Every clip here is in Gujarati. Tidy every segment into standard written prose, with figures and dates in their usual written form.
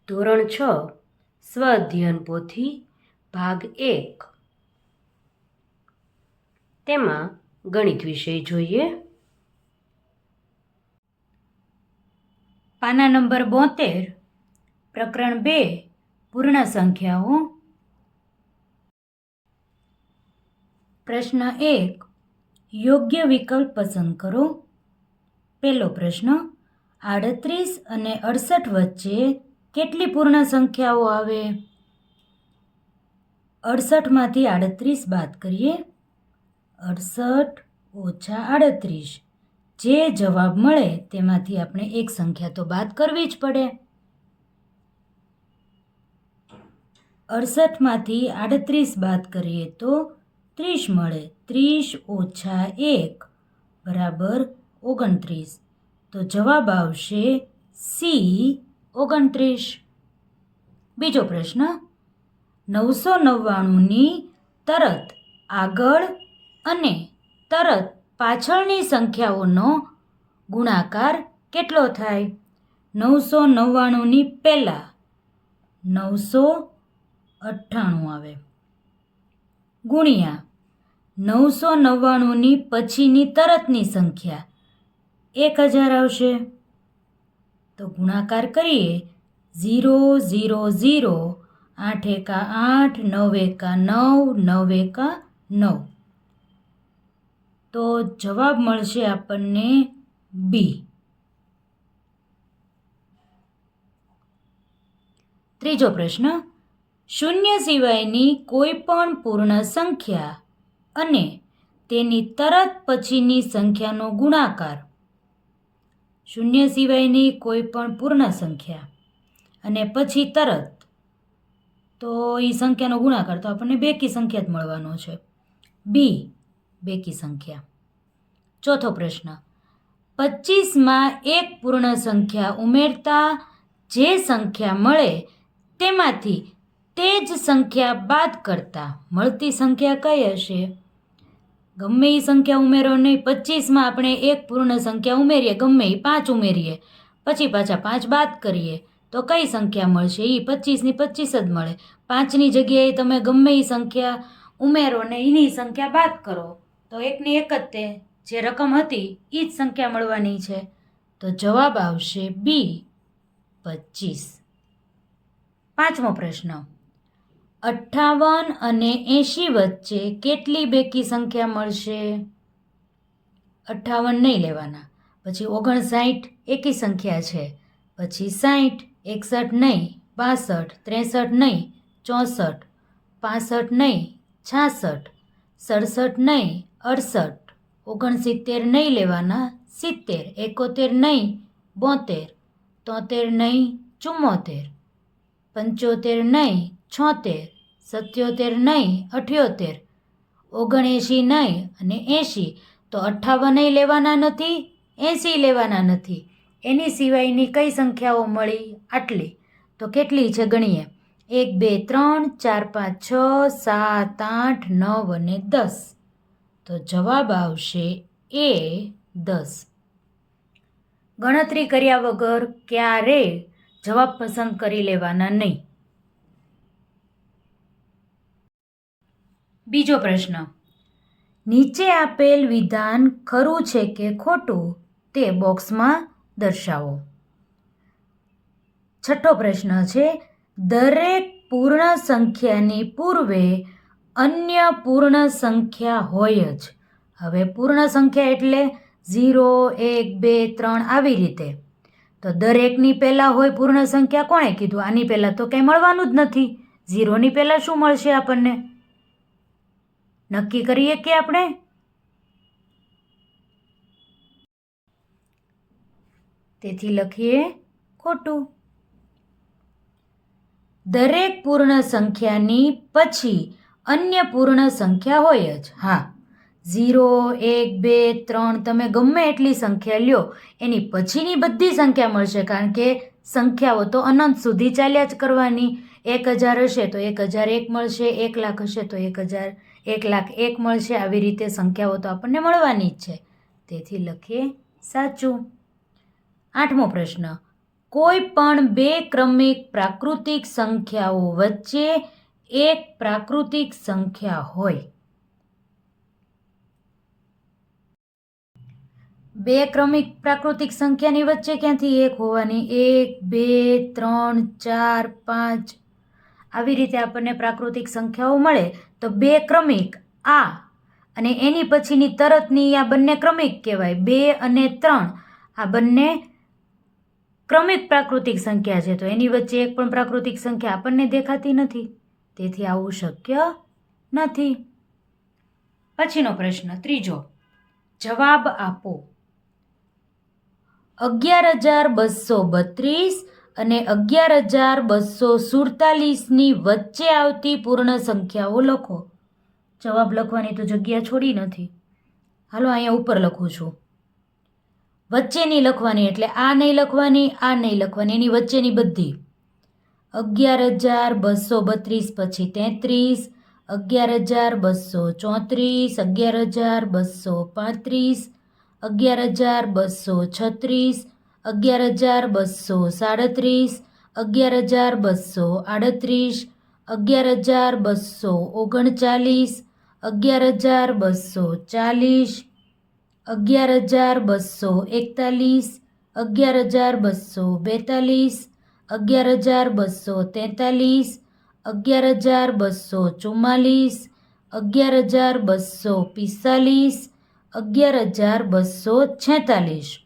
ધોરણ 6 સ્વઅધ્યયન પોથી ભાગ 1 તેમાં ગણિત વિષય જોઈએ. પાના નંબર 72, પ્રકરણ 2, પૂર્ણ સંખ્યાઓ. પ્રશ્ન 1, યોગ્ય વિકલ્પ પસંદ કરો. પહેલો પ્રશ્ન, 38 અને 68 વચ્ચે કેટલી પૂર્ણ સંખ્યાઓ આવે? 68માંથી 38 બાદ કરીએ. 68 ઓછા 38, જે જવાબ મળે તેમાંથી આપણે એક સંખ્યા તો બાદ કરવી જ પડે. 68માંથી 38 બાદ કરીએ તો 30 મળે. 30 ઓછા 1 બરાબર 29. તો જવાબ આવશે સી 29. બીજો પ્રશ્ન, 999ની તરત આગળ અને તરત પાછળની સંખ્યાઓનો ગુણાકાર કેટલો થાય? 999ની પહેલાં 998 આવે, ગુણ્યા 999ની પછીની તરતની સંખ્યા 1000 આવશે. તો ગુણાકાર કરીએ. 0 0 0, 8 એકા 8, 9 એકા 9, 9 એકા 9. તો જવાબ મળશે આપણને બી. ત્રીજો પ્રશ્ન, શૂન્ય સિવાયની કોઈ પણ પૂર્ણ સંખ્યા અને તેની તરત પછીની સંખ્યાનો ગુણાકાર. શૂન્ય સિવાયની કોઈ પણ પૂર્ણ સંખ્યા અને પછી તરત, તો એ સંખ્યાનો ગુણાકાર તો આપણને બેકી સંખ્યા જ મળવાનો છે. બી બેકી સંખ્યા. ચોથો પ્રશ્ન, 25માં એક પૂર્ણ સંખ્યા ઉમેરતા જે સંખ્યા મળે તેમાંથી તે જ સંખ્યા બાદ કરતા મળતી સંખ્યા કઈ હશે? ગમે એ સંખ્યા ઉમેરો નહીં. 25માં આપણે એક પૂર્ણ સંખ્યા ઉમેરીએ, ગમે એ 5 ઉમેરીએ, પછી પાછા 5 બાદ કરીએ તો કઈ સંખ્યા મળશે? એ 25ની 25 જ મળે. 5ની જગ્યાએ તમે ગમે એ સંખ્યા ઉમેરો ને એની સંખ્યા બાદ કરો તો એકની એક જ તે જે રકમ હતી એ જ સંખ્યા મળવાની છે. તો જવાબ આવશે બી 25. પાંચમો પ્રશ્ન, 58 અને 80 વચ્ચે કેટલી બેકી સંખ્યા મળશે? 58 નહીં લેવાના. પછી 59 એકી સંખ્યા છે. પછી 60, 61 નહીં, 62, 63 નહીં, 64, 65 નહીં, 66, 67 નહીં, 68, 69 નહીં લેવાના, 70, 71 નહીં, 72, 73 નહીં, 74, 75 નહીં, 76, 77 નહીં, 78, 79 નહીં અને 80. તો 58 નહીં લેવાના નથી, 80 લેવાના નથી. એની સિવાયની કઈ સંખ્યાઓ મળી? આટલી. તો કેટલી છે ગણીએ. 1 2 3 4 5 6 7 8 9 અને 10. તો જવાબ આવશે એ 10. ગણતરી કર્યા વગર ક્યારે જવાબ પસંદ કરી લેવાના નહીં. બીજો પ્રશ્ન, નીચે આપેલ વિધાન ખરું છે કે ખોટું તે બોક્સમાં દર્શાવો. છઠ્ઠો પ્રશ્ન છે, દરેક પૂર્ણ સંખ્યાની પૂર્વે અન્ય પૂર્ણ સંખ્યા હોય જ. હવે પૂર્ણ સંખ્યા એટલે 0 1 2 3 આવી રીતે. તો દરેકની પહેલાં હોય પૂર્ણ સંખ્યા. કોણે કીધું? આની પહેલાં તો કંઈ મળવાનું જ નથી. 0ની પહેલાં શું મળશે આપણને? નક્કી કરીએ કે આપણે? તેથી લખીએ ખોટું. દરેક પૂર્ણ સંખ્યાની પછી અન્ય પૂર્ણ સંખ્યા હોય જ. હા, 0 1 2 3 તમે ગમે એટલી સંખ્યા લ્યો, એની પછીની બધી સંખ્યા મળશે. કારણ કે સંખ્યાઓ તો અનંત સુધી ચાલ્યા જ કરવાની. 1000 હશે તો 1001 મળશે, 1 લાખ હશે તો 1,01,01 મળશે. આવી રીતે સંખ્યાઓ તો આપણને મળવાની જ છે. તેથી લખીએ સાચું. આઠમો પ્રશ્ન, કોઈ પણ બે ક્રમિક પ્રાકૃતિક સંખ્યાઓ વચ્ચે એક પ્રાકૃતિક સંખ્યા હોય. બે ક્રમિક પ્રાકૃતિક સંખ્યાની વચ્ચે ક્યાંથી એક હોવાની? 1, 2, 3, 4, 5 આવી રીતે આપણને પ્રાકૃતિક સંખ્યાઓ મળે. તો બે ક્રમિક આ અને એની પછીની તરતની આ બંને ક્રમિક કહેવાય. 2 અને 3 આ બંને ક્રમિક પ્રાકૃતિક સંખ્યા છે. તો એની વચ્ચે એક પણ પ્રાકૃતિક સંખ્યા આપણને દેખાતી નથી, તેથી આવું શક્ય નથી. પછીનો પ્રશ્ન ત્રીજો, જવાબ આપો. 11,232 અને 11,247ની વચ્ચે આવતી પૂર્ણ સંખ્યાઓ લખો. જવાબ લખવાની તો જગ્યા છોડી નથી. હાલો અહીંયા ઉપર લખું છું. વચ્ચેની લખવાની એટલે આ નહીં લખવાની, આ નહીં લખવાની, એની વચ્ચેની બધી. 11,232 પછી 33, 11,234, 11,235, 11,236, 11,237, 11,238, 11,239, 11,241, 11,242, 11,243, 11,244, 11,245, 11,246.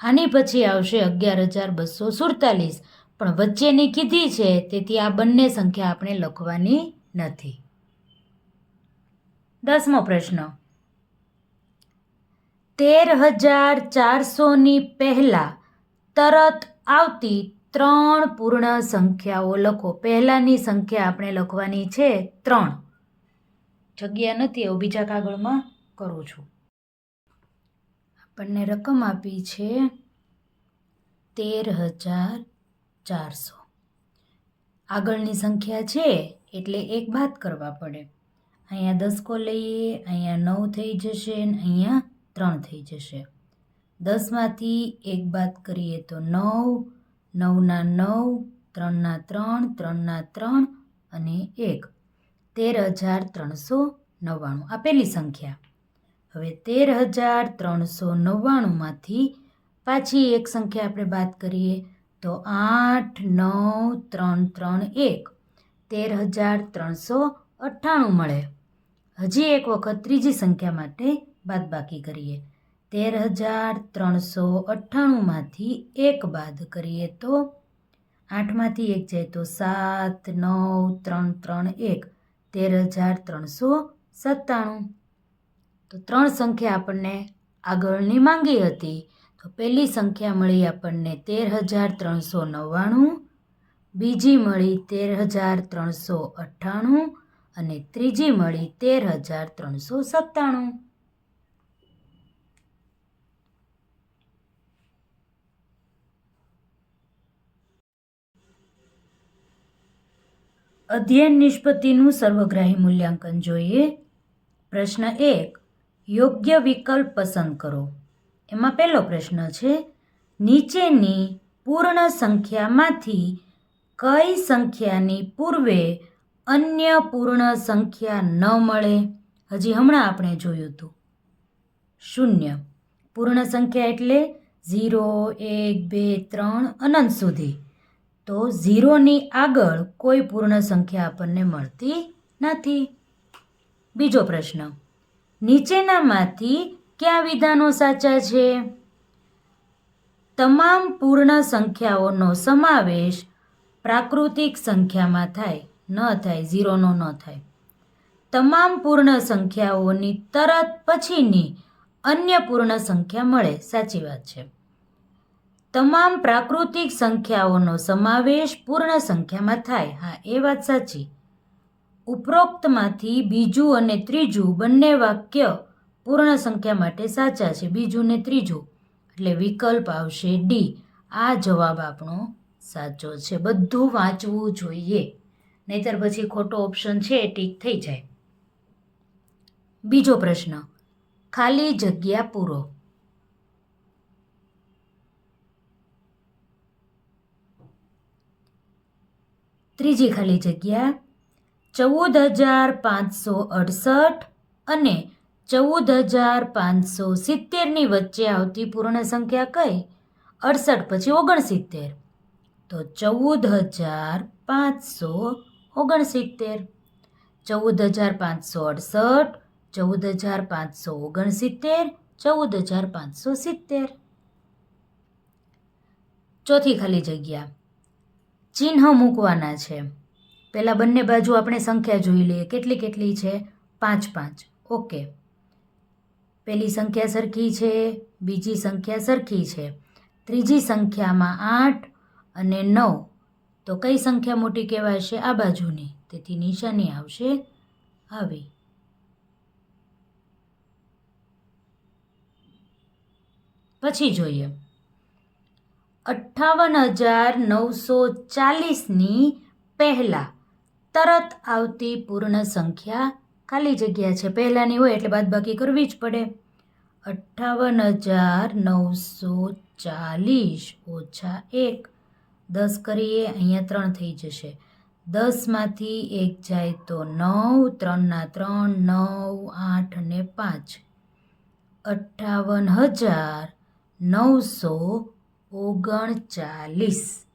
આની પછી આવશે 11,247, પણ વચ્ચેની કીધી છે તેથી આ બંને સંખ્યા આપણે લખવાની નથી. 10મો પ્રશ્ન, 13,400ની પહેલા તરત આવતી 3 પૂર્ણ સંખ્યાઓ લખો. પહેલાની સંખ્યા આપણે લખવાની છે 3. જગ્યા નથી એવું બીજા કાગળમાં કરું છું. આપણને રકમ આપી છે 13,400. આગળની સંખ્યા છે એટલે એક બાદ કરવા પડે. અહીંયા 10 લઈએ, અહીંયા 9 થઈ જશે અને અહીંયા 3 થઈ જશે. 10માંથી એક બાદ કરીએ તો 9, 9ના 9, 3ના 3, 3ના 3 અને 1. 13,399 આ પહેલી સંખ્યા. હવે 13,399માંથી પાછી એક સંખ્યા આપણે બાદ કરીએ તો 8, 9, 3, 3, 1. 13,398 મળે. હજી એક વખત ત્રીજી સંખ્યા માટે બાદબાકી કરીએ. 13,398માંથી એક બાદ કરીએ તો 8માંથી 1 જાય તો 7, 9, 3, 3, 1. 13,397. તો 3 સંખ્યા આપણને આગળની માંગી હતી. તો પહેલી સંખ્યા મળી આપણને 13,399, બીજી મળી 13,398 અને ત્રીજી મળી 13,397. અધ્યયન નિષ્પત્તિનું સર્વગ્રાહી મૂલ્યાંકન જોઈએ. પ્રશ્ન 1, યોગ્ય વિકલ્પ પસંદ કરો. એમાં પહેલો પ્રશ્ન છે, નીચેની પૂર્ણ સંખ્યામાંથી કઈ સંખ્યાની પૂર્વે અન્ય પૂર્ણ સંખ્યા ન મળે? હજી હમણાં આપણે જોયું હતું 0. પૂર્ણ સંખ્યા એટલે 0, 1, 2, 3 અનંત સુધી. તો 0ની આગળ કોઈ પૂર્ણ સંખ્યા આપણને મળતી નથી. બીજો પ્રશ્ન, નીચેનામાંથી કયા વિધાનો સાચા છે? તમામ પૂર્ણ સંખ્યાઓનો સમાવેશ પ્રાકૃતિક સંખ્યામાં થાય, ન થાય, 0નો ન થાય. તમામ પૂર્ણ સંખ્યાઓની તરત પછીની અન્ય પૂર્ણ સંખ્યા મળે, સાચી વાત છે. તમામ પ્રાકૃતિક સંખ્યાઓનો સમાવેશ પૂર્ણ સંખ્યામાં થાય, હા એ વાત સાચી. ઉપરોક્તમાંથી બીજું અને ત્રીજું બંને વાક્ય પૂર્ણ સંખ્યા માટે સાચા છે, બીજું ને ત્રીજું, એટલે વિકલ્પ આવશે ડી. આ જવાબ આપણો સાચો છે. બધું વાંચવું જોઈએ, નહીતર પછી ખોટો ઓપ્શન છે એ ટીક થઈ જાય. બીજો પ્રશ્ન, ખાલી જગ્યા પૂરો. ત્રીજી ખાલી જગ્યા 14,568 અને 14,570ની વચ્ચે આવતી પૂર્ણ સંખ્યા કઈ? 68 પછી 69, તો 14,569. 14,568, 14,569, 14,570. ચોથી ખાલી જગ્યા ચિહ્ન મૂકવાના છે. પહેલાં બંને બાજુ આપણે સંખ્યા જોઈ લઈએ, કેટલી કેટલી છે? 5 5. ઓકે, પહેલી સંખ્યા સરખી છે, બીજી સંખ્યા સરખી છે, ત્રીજી સંખ્યામાં 8 અને 9, તો કઈ સંખ્યા મોટી કહેવાશે? આ બાજુની, તેથી નિશાની આવશે આવી. પછી જોઈએ 58,940ની પહેલા તરત આવતી પૂર્ણ સંખ્યા ખાલી જગ્યા છે. પહેલાંની હોય એટલે બાદબાકી કરવી જ પડે. 58,940 ઓછા 1, 10 કરીએ, અહીંયા 3 થઈ જશે. 10માંથી 1 જાય તો 9, 3 ના 3, 9, 8 અને 5. 58,939.